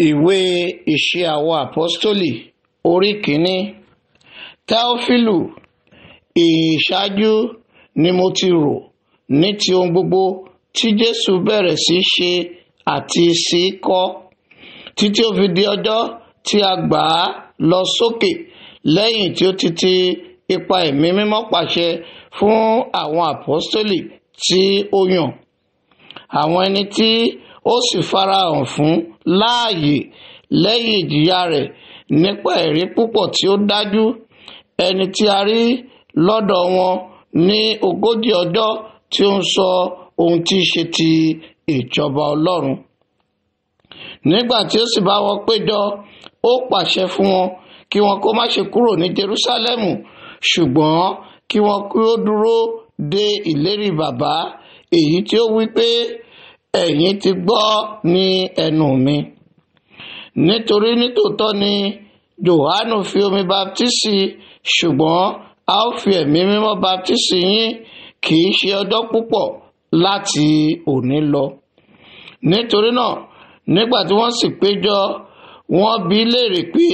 Ìwé Ìṣe àwọn Àpọ́stólì orí kìíní. Teofilu, ìṣáájú ni mo ti rò ní ti ohun gbogbo tí Jésù bẹ̀rẹ̀ sí ṣe àti sí kọ́, títí ó fi di ọjọ́ tí a gbà á lọ sókè lẹ́yìn tí ó ti ipa Ẹ̀mí Mímọ́ pàṣẹ fún àwọn àpọ́stólì tí ó yàn, àwọn ẹni tí ó sì farahàn fún láàyè lẹ́yìn ìjìyà rẹ̀ nípa ẹ̀rí púpọ̀ tí ó dájú, ẹni tí a rí lọ́dọ̀ wọn ní 40 ọjọ́ tí ó ń sọ ohun tí í ṣe ti ìjọba Ọlọ́run. Nígbà tí ó sì bá wọn péjọ, ó pàṣẹ fún wọn kí wọn kó má ṣe kúrò ní Jerúsálẹ́mù, ṣùgbọ́n kí wọn kí ó dúró de ìlérí Baba, èyí tí ó wí pé, ẹ̀yin ti gbọ́ ní ẹnu mi. Nítorí nítòótọ́ ni Jòhánù fi omi baptisi, ṣùgbọ́n a ó fi Ẹ̀mí Mímọ́ baptisi yín kì í ṣe ọjọ́ púpọ̀ láti òní lọ. Nítorí náà, nígbà tí wọ́n sì péjọ, wọ́n bi í léèrè pé,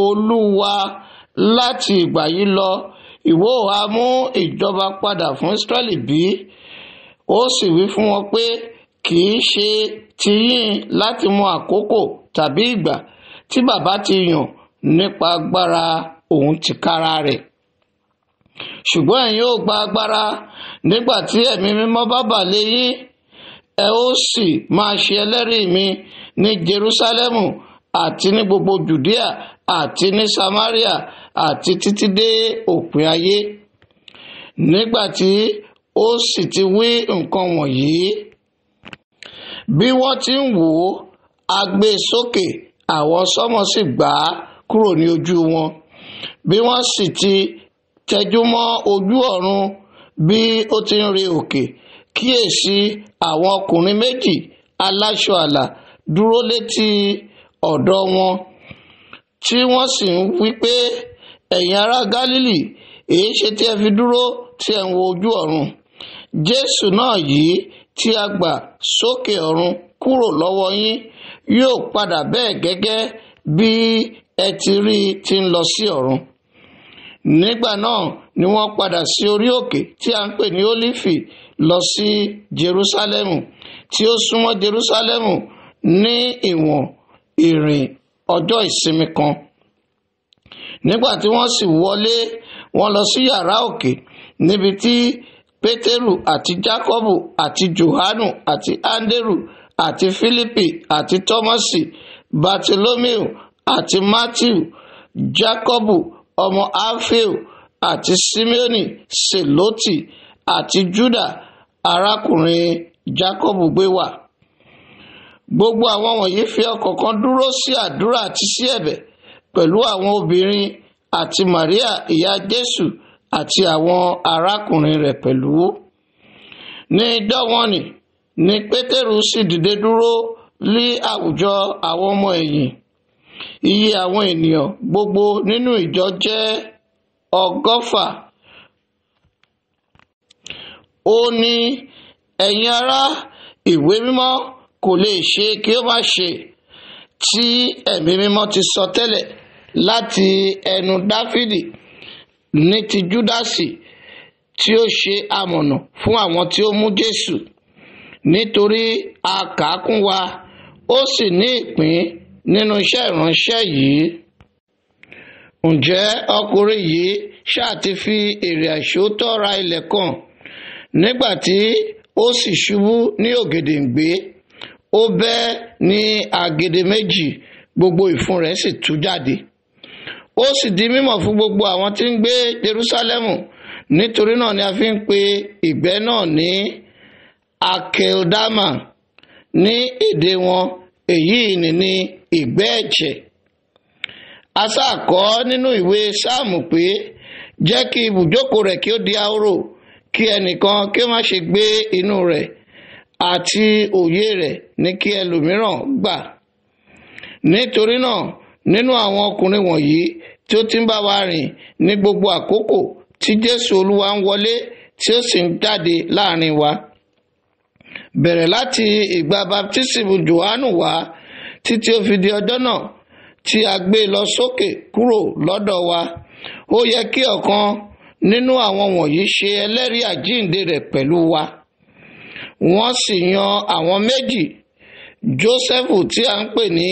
Olúwa, láti ìgbà yìí lọ, ìwọ ha mú ìjọba padà fún Ísírẹ́lì bí? Ó sì wí fún wọn pé, kì í ṣe tiyín láti mọ àkókò tàbí ìgbà tí Baba ti yàn nípa agbára òun tìkára rẹ̀. Ṣùgbọ́n ẹ̀yin ó gba agbára nígbà tí Ẹ̀mí Mímọ́ bá bà lé yín, ẹ ó sì máa ṣe ẹlẹ́rìí mi ní Jerúsálẹ́mù àti ní gbogbo Jùdíà àti ní Samaria àti títí dé òpin ayé. Nígbà tí ó sì ti wí nǹkan wọ̀nyí, bí wọ́n ti ń wò ó, a gbé e sókè, àwọn sánmọ̀ sì gbà á kúrò ní ojú wọn. Bí wọ́n sì ti tẹjú mọ́ ojú ọ̀run bí ó ti ń re òkè, kíyèsí àwọn ọkùnrin méjì aláṣọ àlà dúró létí ọ̀dọ̀ wọn, tí wọ́n sì ń wí pé, ẹ̀yin ará Gálílì, èéṣe tí ẹ fi dúró tí ẹ ń wo ojú ọ̀run? Jésù náà yìí tí a gbà sókè ọ̀run kúrò lọ́wọ́ yín yóò padà bẹ́ẹ̀ gẹ́gẹ́ bí ẹ ti rí tí ń lọ sí ọ̀run. Nígbà náà ni wọ́n padà sí orí òkè tí a ń pè ní Ólífì lọ sí Jerúsálẹ́mù, tí ó súnmọ́ Jerúsálẹ́mù ní ìwọ̀n ìrìn ọjọ́ ìsinmi kan. Nígbà tí wọ́n sì wọlé, wọ́n lọ sí yàrá òkè, níbi tí Pétérù àti Jákọ́bù àti Jòhánù àti Áńdérù àti Fílípì àti Tọ́másì, Bàtólómẹ́ù àti Mátíù, Jákọ́bù ọmọ Áfíù àti Síméónì Sèlótì àti Júdà arákùnrin Jákọ́bù gbé wà. Gbogbo àwọn wọ̀nyí fi ọkàn dúró sí àdúrà àti sí ẹ̀bẹ̀ pẹ̀lú àwọn obìnrin àti Màríà ìyá Jésù àti àwọn arákùnrin rẹ̀ pẹ̀lú. Ní ijọ́ wọ̀n-ọn-nì ni Pétérù sì dìde dúró lí àwùjọ àwọn ọmọ ẹ̀yìn. Iye àwọn ènìyàn gbogbo nínú ìjọ jẹ́ 100. Ó ní, ẹ̀yin ará, ìwé mímọ́ kò lè ṣe kí ó má ṣe, tí Ẹ̀mí Mímọ́ ti sọ tẹ́lẹ̀ láti ẹnu Dáfídì ní ti Júdásì tí ó ṣe amọ̀nà fún àwọn tí ó mú Jésù, nítorí a kà á kún wa, ó sì ní ìpín nínú iṣẹ́ ìránṣẹ́ yìí. Ǹjẹ́ ọkùnrin yìí ṣáà ti fi èrè àìṣòótọ́ ra ilẹ̀ kan, nígbà tí ó sì ṣubú ní ògèdèǹgbé, ó bẹ́ ní àgèdè méjì, gbogbo ìfun rẹ̀ sì tú jáde. Ó sì di mímọ̀ fún gbogbo àwọn tí ń gbé Jerúsálẹ́mù, nítorí náà ni a fi ń pe ìgbẹ́ náà ní Akeldama ní èdè wọn, èyí ni ìgbẹ́ ẹ̀jẹ̀. A sá kọ nínú ìwé Sáàmù pé, jẹ́ kí ibùjókòó rẹ̀ kí ó di ahoro, kí ẹnìkan kí ó má ṣe gbé inú rẹ̀, àti òye rẹ̀ ní kí ẹlòmíràn gbà. Nítorí náà, nínú àwọn ọkùnrin wọ̀nyí tí ó ti ń bá wa rìn ní gbogbo àkókò tí Jésù Olúwa ń wọlé tí ó sì ń jáde láàrin wa, bẹ̀rẹ̀ láti ìgbà baptisimu Jòhánù wá títí ó fi di ọjọ́ náà tí a gbé lọ sókè kúrò lọ́dọ̀ wa. Ó yẹ kí ọ̀kan nínú àwọn wọ̀nyí ṣe ẹlẹ́rìí àjíǹde rẹ̀ pẹ̀lú wa. Wọ́n sì yan àwọn méjì, Jósẹ́fù tí a ń pè ní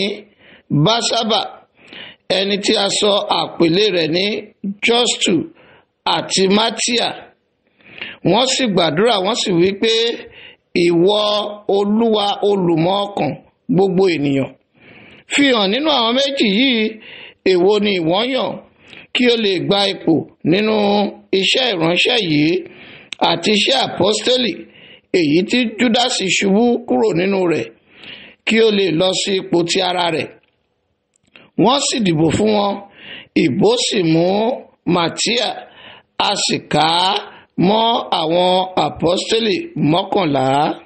Básábà, ẹni tí a sọ àpèlé rẹ̀ ní Jọ́stù, àti Mátíà. Wọ́n sì gbàdúrà, wọ́n sì wí pé, ìwọ Olúwa olùmọ̀ ọkàn gbogbo ènìyàn, fi hàn nínú àwọn méjì yìí èwo ni ìwọ yàn kí ó lè gba ipò nínú iṣẹ́ ìránṣẹ́ yìí àti iṣẹ́ àpọ́stélì èyí tí Júdásì ṣubú kúrò nínú rẹ̀, kí ó lè lọ sí ipò ti ara rẹ̀. Wọ́n sì dìbò fún wọn, ìbò sì mú Mátíà, a sì kà á mọ́ àwọn àpọ́stélì 11.